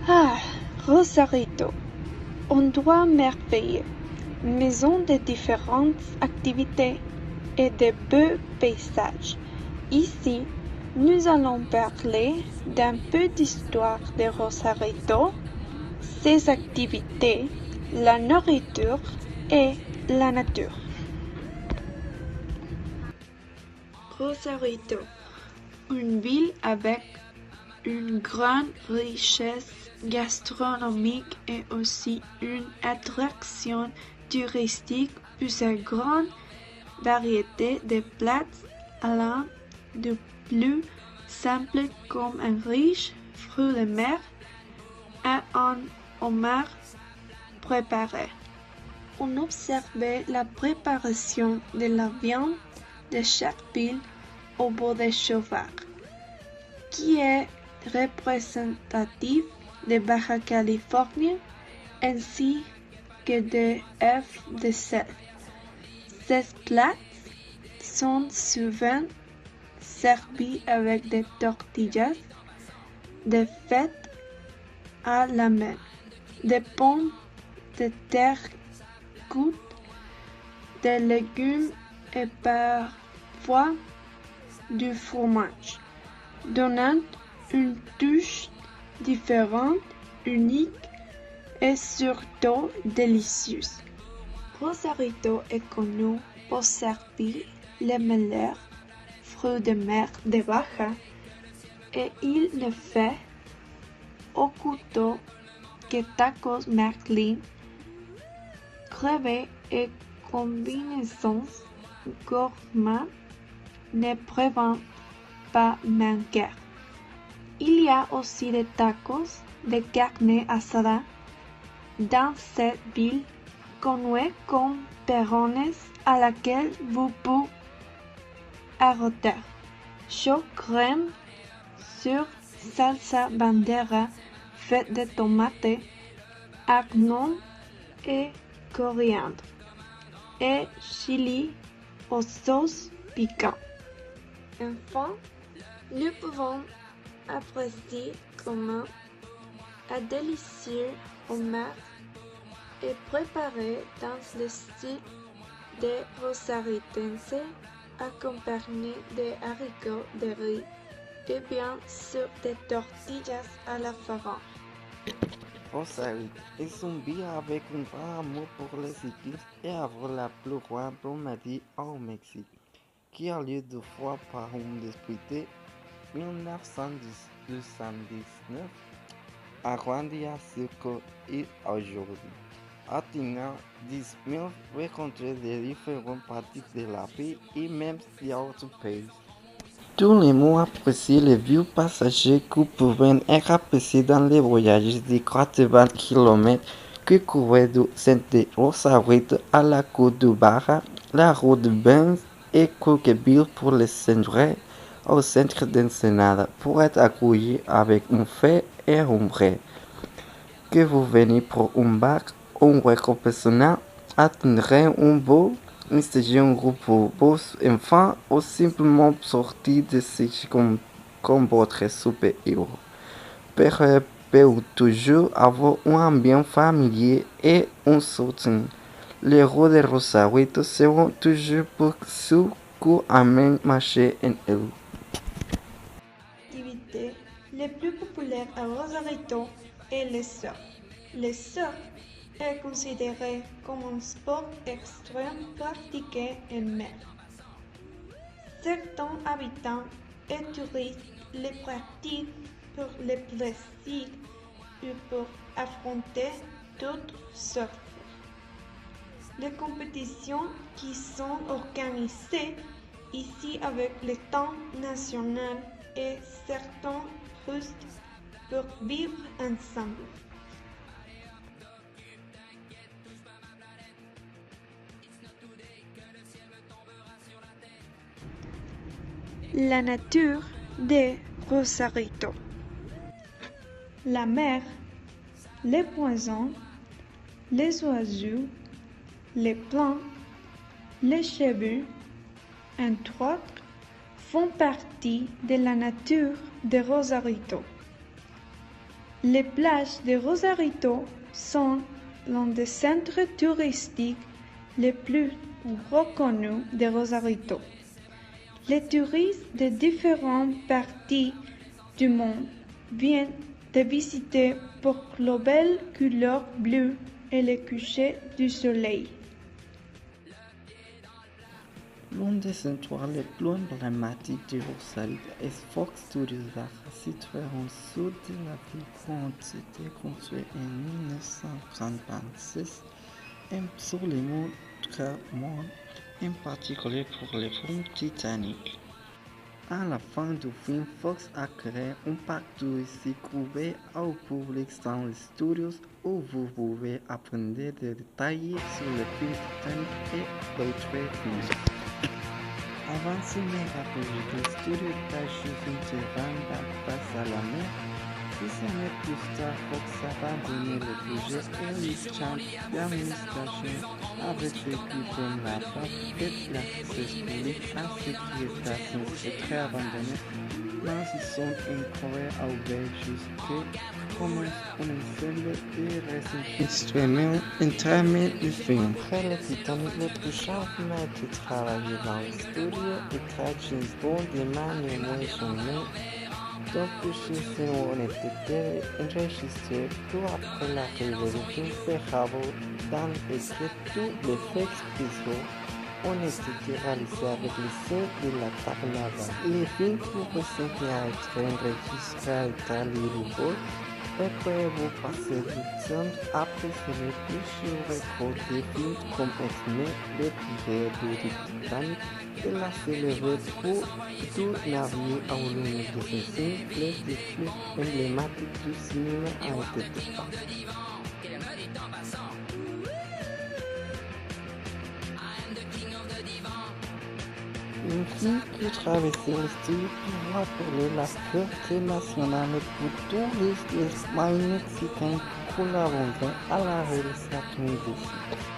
Ah, Rosarito, endroit merveilleux, maison de différentes activités et de beaux paysages. Ici, nous allons parler d'un peu d'histoire de Rosarito, ses activités, la nourriture et la nature. Rosarito, une ville avec une grande richesse gastronomique et aussi une attraction touristique pour sa grande variété de plats allant du plus simple comme un riche fruit de mer à un homard préparé. On observait la préparation de la viande de chaque ville au bout de chauffards, qui est représentatif de Baja Californie ainsi que de œufs de sel. Ces plats sont souvent servis avec des tortillas, des fêtes à la main, des pommes de terre cuites, des légumes et parfois du fromage, donnant une touche différente, unique et surtout délicieuse. Rosarito est connu pour servir les meilleurs fruits de mer de Baja et il ne fait au couteau que tacos Michelin, crevets et combinaisons gourmandes ne peuvent pas manquer. Il y a aussi des tacos de carne asada dans cette ville connue comme Perrones à laquelle vous pouvez ajouter chaud crème sur salsa bandera faite de tomates, oignons et coriandre et chili aux sauces piquantes. Enfin, nous pouvons apprécier comment un délicieux homard est préparé dans le style de rosaritense, accompagné de haricots de riz et bien sûr des tortillas à la farine. Rosarito es une ville avec un grand amour pour les cyclistes et avoir la plus grande promenade au Mexique, qui a lieu 2 fois par an depuis 1979 arrondi à ce qu'il aujourd'hui, atteignant 10 000 rencontres de différentes parties de la ville et même d'autres pays. Tout le monde apprécie les vieux passagers qui pouvaient être appréciés dans les voyages de 80 km que couvraient du centre de Rosarito à la côte de Barra, la route de Benz et quelques villes pour les centrer au centre d'Ensenada pour être accueillis avec un fait et un vrai. Que vous venez pour un bar, un repas personnel, atteindre un beau installer un groupe pour vos enfants ou simplement sortir de ce comme votre super-héros. Peut toujours avoir un ambiance familier et un soutien. Les rôles de Rosarito seront toujours pour ceux qui aiment marcher en eux. L'activité la plus populaire à Rosarito est le surf. Le surf est considéré comme un sport extrême pratiqué en mer. Certains habitants et touristes le pratiquent pour le plaisir ou pour affronter d'autres surfeurs. Les compétitions qui sont organisées ici avec le temps national et certains russes pour vivre ensemble. La nature de Rosarito. La mer, les poissons, les oiseaux, les plantes, les cheveux, entre autres, font partie de la nature de Rosarito. Les plages de Rosarito sont l'un des centres touristiques les plus reconnus de Rosarito. Les touristes de différentes parties du monde viennent de visiter pour les belles couleurs bleues et le coucher du soleil. L'un des endroits les plus emblématiques de Rosarito est Fox Studios Bar, situé au sud de la ville qui a été construit en 1926 sur les monts Tremont, en particulier pour les films Titanic. À la fin du film, Fox a créé un parc touristique ouvert au public dans les studios où vous pouvez apprendre des détails sur le film Titanic et d'autres films. Avant ce méga projet, le studio était juste un terrain face à la mer. 6 années plus tard, Fox a abandonné le projet et il change d'administration avec vécu comme la femme et l'accès public ainsi que les stations secrètes abandonnées. Dans ce son incroyable à ouvert jusqu'à commence un ensemble de instruments intermédiaires du film. Après le Titanic, le prochain film a été travaillé dans le studio et très James Bond de manière moins jamais. Donc, le film a été enregistré peu après l'arrivée du film Ferraro dans et que tous les effets spéciaux ont été réalisés avec les scènes de l'attaque navale. Le film pourrait simplement être enregistré à Italie ou et pouvez-vous passer du temps à préférer plusieurs records de films comme X-Men, Les Pirates du Titanic et la célèbre pour du navire à l'union de ce film, les plus emblématiques du cinéma a été dépeint. Un film qui traversait le studio pour rappeler la fierté nationale pour tous les mexicains collaborant à la réalisation du film.